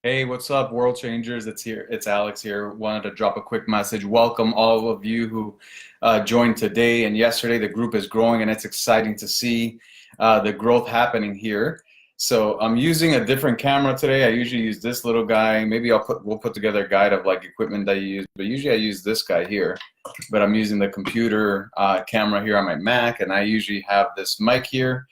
Hey, what's up, world changers? It's Alex here. Wanted to drop a quick message. Welcome all of you who joined today and yesterday. The group is growing, and it's exciting to see the growth happening here. So I'm using a different camera today. I usually use this little guy. Maybe we'll put together a guide of like equipment that you use, but usually I use this guy here. But I'm using the computer camera here on my Mac, and I usually have this mic here.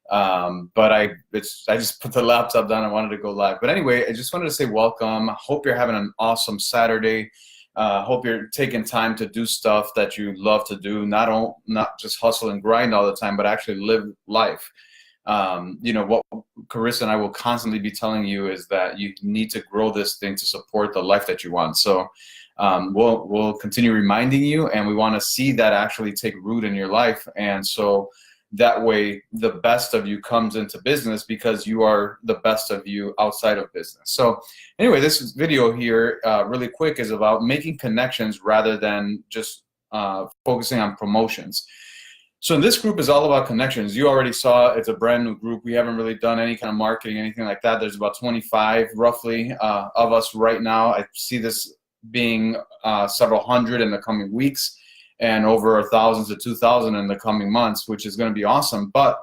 But I just put the laptop down. I wanted to go live. But anyway, I just wanted to say welcome. Hope you're having an awesome Saturday. Hope you're taking time to do stuff that you love to do. Not just hustle and grind all the time, but actually live life. What Carissa and I will constantly be telling you is that you need to grow this thing to support the life that you want. So we'll continue reminding you, and we want to see that actually take root in your life. And so that way the best of you comes into business because you are the best of you outside of business. So anyway, this video here really quick is about making connections rather than just focusing on promotions. So this group is all about connections. You already saw it's a brand new group. We haven't really done any kind of marketing, anything like that. There's about 25 roughly of us right now. I see this being several hundred in the coming weeks, and over 1,000 to 2,000 in the coming months, which is going to be awesome. But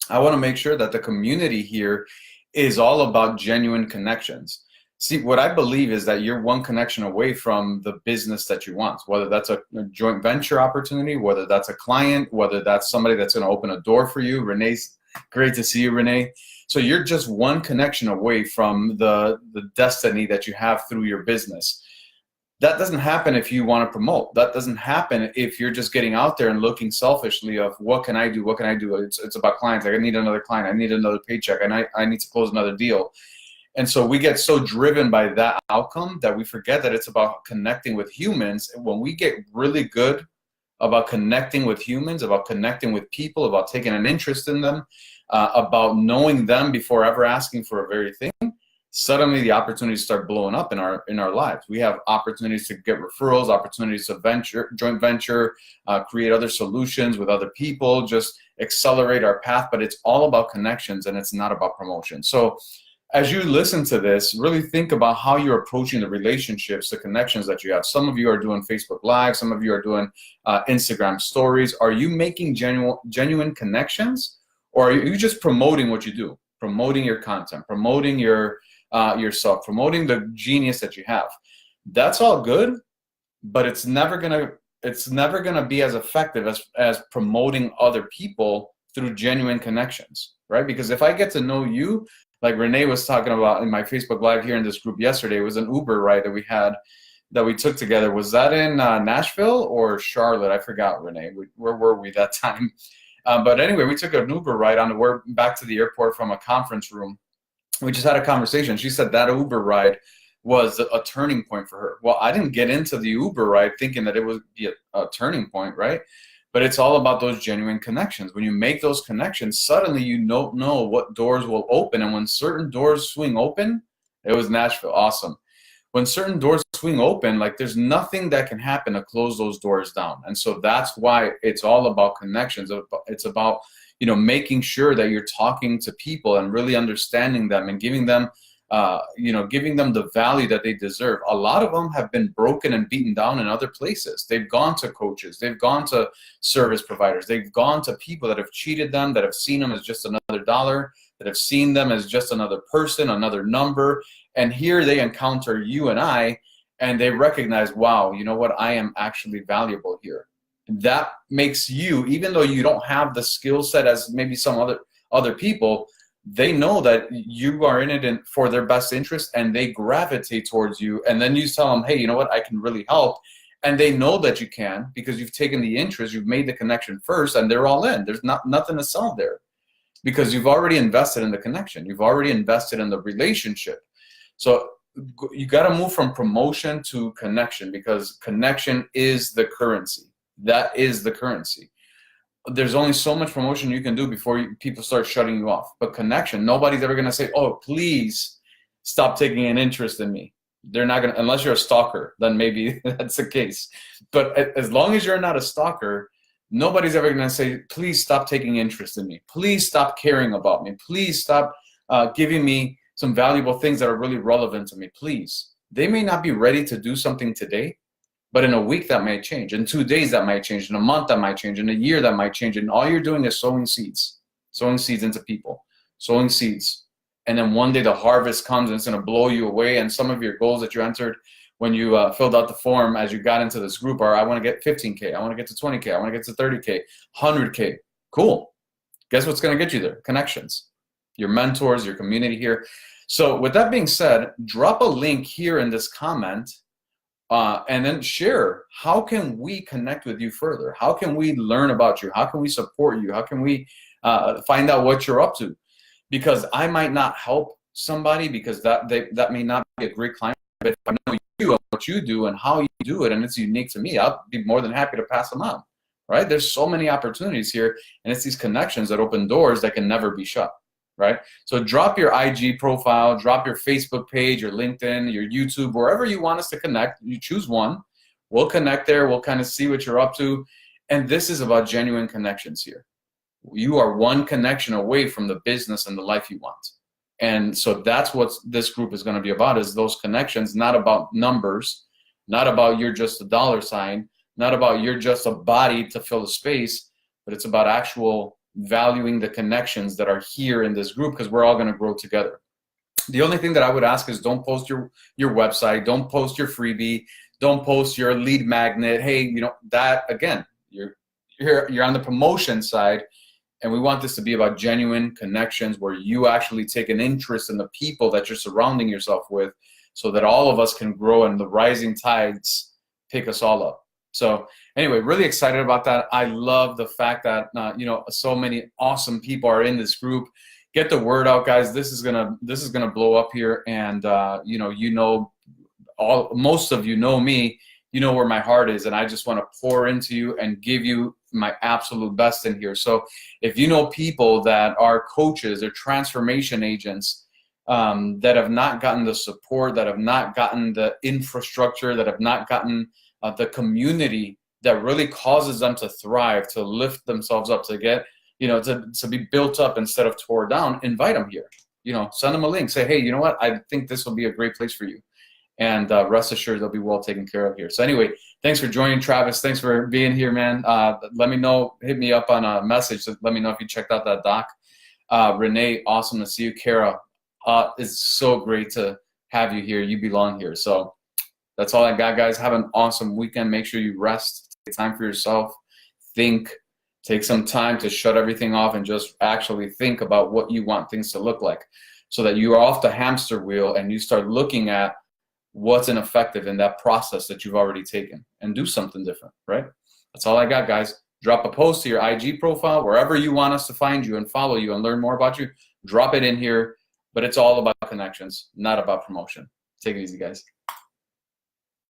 I want to make sure that the community here is all about genuine connections. See, what I believe is that you're one connection away from the business that you want, whether that's a joint venture opportunity, whether that's a client, whether that's somebody that's going to open a door for you. Renee's great to see you, Renee. So you're just one connection away from the destiny that you have through your business. That doesn't happen if you want to promote. That doesn't happen if you're just getting out there and looking selfishly of what can I do? What can I do? It's about clients. Like, I need another client. I need another paycheck. And I need to close another deal. And so we get so driven by that outcome that we forget that it's about connecting with humans. And when we get really good about connecting with humans, about connecting with people, about taking an interest in them, about knowing them before ever asking for a very thing, suddenly the opportunities start blowing up in our lives. We have opportunities to get referrals, opportunities to joint venture, create other solutions with other people, just accelerate our path. But it's all about connections, and it's not about promotion. So as you listen to this, really think about how you're approaching the relationships, the connections that you have. Some of you are doing Facebook Live. Some of you are doing Instagram stories. Are you making genuine connections, or are you just promoting what you do, promoting your content, promoting yourself, promoting the genius that you have? That's all good, but it's never gonna be as effective as promoting other people through genuine connections, right? Because if I get to know you, like Renee was talking about in my Facebook Live here in this group yesterday, it was an Uber ride that we took together. Was that in Nashville or Charlotte? I forgot, Renee. Where were we that time? But anyway, we took an Uber ride on the way back to the airport from a conference room. We just had a conversation. She said that Uber ride was a turning point for her. Well, I didn't get into the Uber ride thinking that it would be a turning point, right? But it's all about those genuine connections. When you make those connections, suddenly you don't know what doors will open. And when certain doors swing open, it was Nashville, awesome. When certain doors swing open, like there's nothing that can happen to close those doors down. And so that's why it's all about connections. It's about making sure that you're talking to people and really understanding them and giving them the value that they deserve. A lot of them have been broken and beaten down in other places. They've gone to coaches, they've gone to service providers, they've gone to people that have cheated them, that have seen them as just another dollar, that have seen them as just another person, another number. And here they encounter you and I, and they recognize, wow, you know what, I am actually valuable here. That makes you, even though you don't have the skill set as maybe some other people, they know that you are in it for their best interest, and they gravitate towards you. And then you tell them, hey, you know what, I can really help. And they know that you can because you've taken the interest, you've made the connection first, and they're all in. There's nothing to sell there because you've already invested in the connection. You've already invested in the relationship. So you got to move from promotion to connection, because connection is the currency. That is the currency. There's only so much promotion you can do before people start shutting you off. But connection, nobody's ever going to say, oh, please stop taking an interest in me. They're not going to, unless you're a stalker, then maybe that's the case. But as long as you're not a stalker, nobody's ever going to say, please stop taking interest in me. Please stop caring about me. Please stop giving me some valuable things that are really relevant to me, please. They may not be ready to do something today, but in a week that might change. In 2 days that might change. In a month that might change. In a year that might change. And all you're doing is sowing seeds into people, sowing seeds. And then one day the harvest comes and it's going to blow you away. And some of your goals that you entered when you filled out the form as you got into this group are, I want to get 15K, I want to get to 20K, I want to get to 30K, 100K. Cool. Guess what's going to get you there? Connections, your mentors, your community here. So with that being said, drop a link here in this comment and then share, how can we connect with you further? How can we learn about you? How can we support you? How can we find out what you're up to? Because I might not help somebody because that may not be a great client, but if I know you and what you do and how you do it and it's unique to me, I'll be more than happy to pass them on, right? There's so many opportunities here, and it's these connections that open doors that can never be shut, right? So drop your IG profile, drop your Facebook page, your LinkedIn, your YouTube, wherever you want us to connect. You choose one. We'll connect there. We'll kind of see what you're up to. And this is about genuine connections here. You are one connection away from the business and the life you want. And so that's what this group is going to be about, is those connections, not about numbers, not about you're just a dollar sign, not about you're just a body to fill a space, but it's about actual valuing the connections that are here in this group, because we're all going to grow together. The only thing that I would ask is don't post your website, don't post your freebie, don't post your lead magnet. Hey, you know, that again, you're on the promotion side. And we want this to be about genuine connections where you actually take an interest in the people that you're surrounding yourself with, so that all of us can grow and the rising tides pick us all up. So anyway, really excited about that. I love the fact that you know, so many awesome people are in this group. Get the word out, guys. This is gonna blow up here, and most of you know me. You know where my heart is, and I just want to pour into you and give you my absolute best in here. So if you know people that are coaches or transformation agents that have not gotten the support, that have not gotten the infrastructure, that have not gotten the community that really causes them to thrive, to lift themselves up, to get, you know, to be built up instead of tore down, invite them here. You know, send them a link. Say, hey, you know what? I think this will be a great place for you. And rest assured they'll be well taken care of here. So anyway, thanks for joining, Travis. Thanks for being here, man. Let me know, hit me up on a message. Let me know if you checked out that doc. Renee, awesome to see you. Kara, it's so great to have you here. You belong here. So that's all I got, guys. Have an awesome weekend. Make sure you rest, take time for yourself, think, take some time to shut everything off and just actually think about what you want things to look like, so that you are off the hamster wheel and you start looking at what's ineffective in that process that you've already taken, and do something different, right? That's all I got, guys. Drop a post to your IG profile, wherever you want us to find you and follow you and learn more about you. Drop it in here, but it's all about connections, not about promotion. Take it easy, guys.